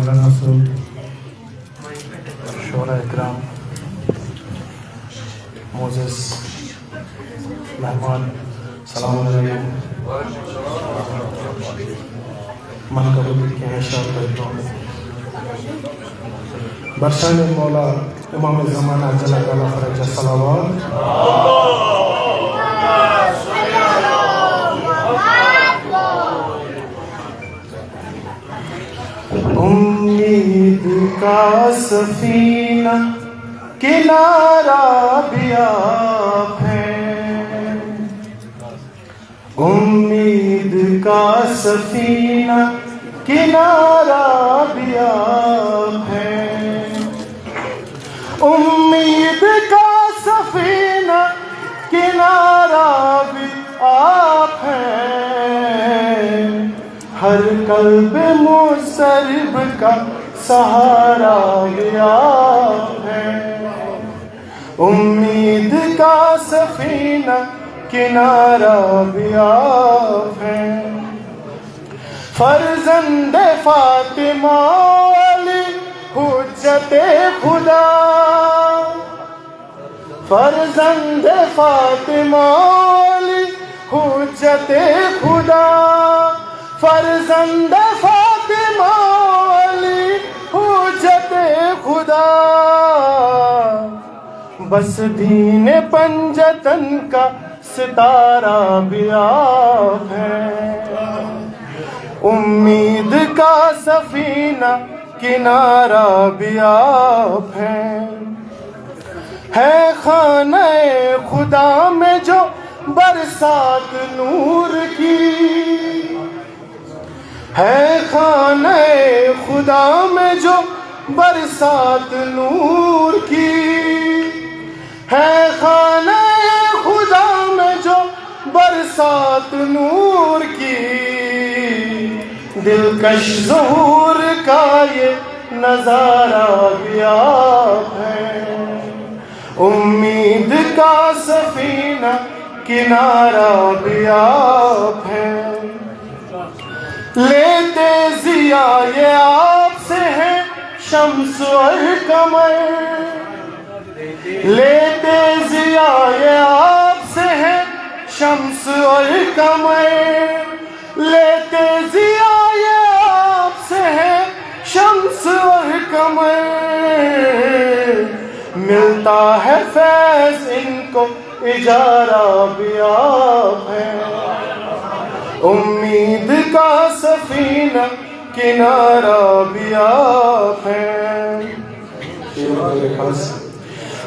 مولانا مسعود، شعراء اکرام، معزز مہمان، السلام علیکم۔ من قبول کے ہیں شاہ برشان مولا امام زمانہ جل تعالیٰ فرج صلوات۔ امید کا سفینہ کنارہ بھی آپ ہیں، امید کا سفینہ کنارہ بھی آپ ہیں، امید کا سفینہ کنارہ بھی آپ ہیں، ہر قلب مضطرب کا سہارا بھی آپ ہیں، امید کا سفینہ کنارہ بھی آپ ہیں، فرزند فاطمہ علی حجت خدا، فرزند فاطمہ علی حجت خدا، فرزند فاطمہ علی حجت خدا، بس دین پنجتن کا ستارہ بھی آپ ہیں، امید کا سفینہ کنارہ بھی آپ ہیں، ہے خانہ خدا میں جو برسات نور کی، ہے خانہ خدا میں جو برسات نور کی، ہے خانہ خدا میں جو برسات نور کی، دلکش ظہور کا یہ نظارہ بھی آپ ہیں، امید کا سفینہ کنارہ بھی آپ ہیں، لیتے ضیا یہ آپ سے ہے شمس اور قمر، لیتے ضیا یہ آپ سے ہے شمس اور قمر، لیتے ضیا یہ آپ سے ہے شمس اور قمر، ملتا ہے فیض ان کو اجارہ بھی آپ ہیں، امید کا سفینہ کنارہ بھی آپ ہیں،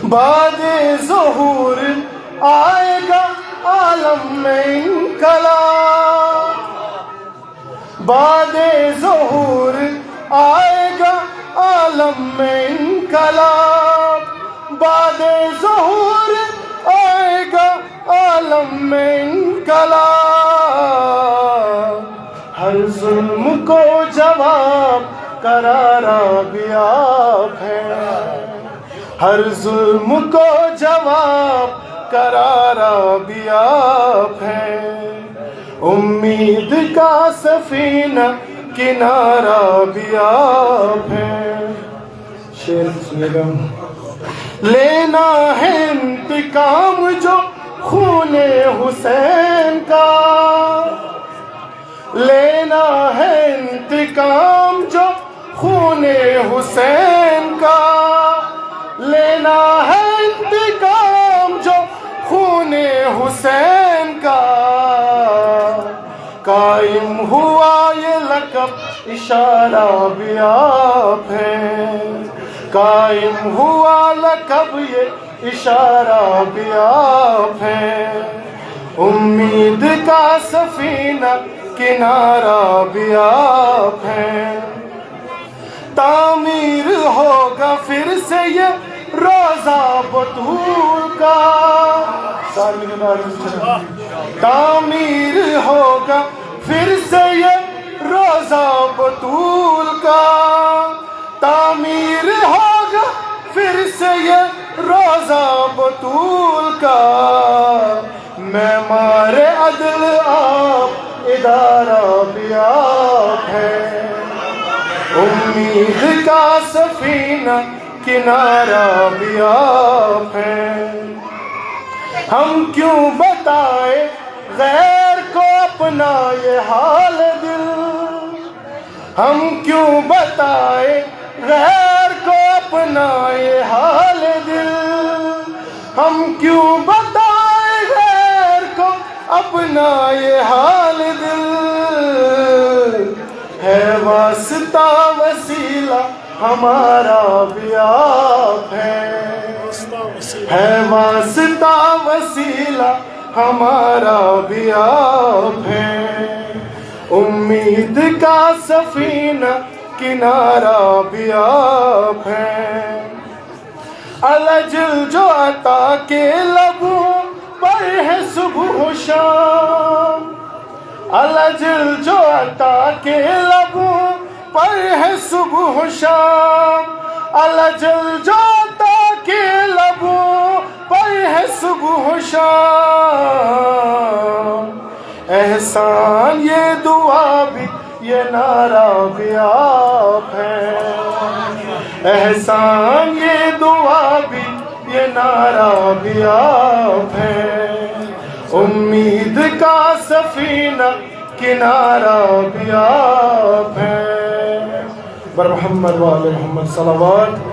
بعد ظہور آئے گا عالم میں انقلاب، بعد ظہور آئے گا عالم میں انقلاب، بعد ظہور آئے گا عالم میں انقلاب، ہر ظلم کو جواب قرارہ بھی آپ ہیں، ہر ظلم کو جواب قرارہ بھی آپ ہیں، امید کا سفینہ کنارہ بھی آپ ہیں، شعر سنیے گا، لینا ہے انتقام جو خون حسین کا، لینا ہے انتقام جو خون حسین کا، لینا ہے انتقام جو خون حسین کا، قائم ہوا یہ لقب اشارہ بھی آپ ہیں، قائم ہوا لقب یہ اشارہ بھی آپ ہیں، امید کا سفینہ کنارہ بھی آپ ہیں، تعمیر ہوگا پھر سے یہ روضہ بطول کا، تعمیر ہوگا پھر سے یہ روضہ بطول کا، تعمیر ہوگا پھر سے یہ روضہ بطول کا، معمار عدل آپ ادارہ بھی آپ ہیں، امید امید کا سفینہ کنارہ بھی آپ ہیں۔ ہم کیوں بتائے غیر کو اپنا یہ حال دل، ہم کیوں بتائے غیر کو اپنا یہ حال دل، ہم کیوں بتائے غیر کو اپنا یہ حال دل۔ ہے واسطہ وسیلہ ہمارا بھی آپ ہے واسطہ وسیلہ ہمارا بھی آپ ہے۔ امید کا سفینہ کنارہ بھی آپ ہیں۔ الجل جو عطا کے لبوں پر ہے صبح و شام، الجل جو عطا کے لبوں پر ہے صبح و شام، الجل جو عطا کے لبوں پر ہے صبح و شام۔ احسان یہ دعا بھی یہ نعرہ بھی آپ ہے، احسان یہ دعا بھی یہ نعرہ بھی آپ ہے۔ امید کا سفینہ کنارہ بھی آپ ہے۔ بر محمد وآل محمد صلوات۔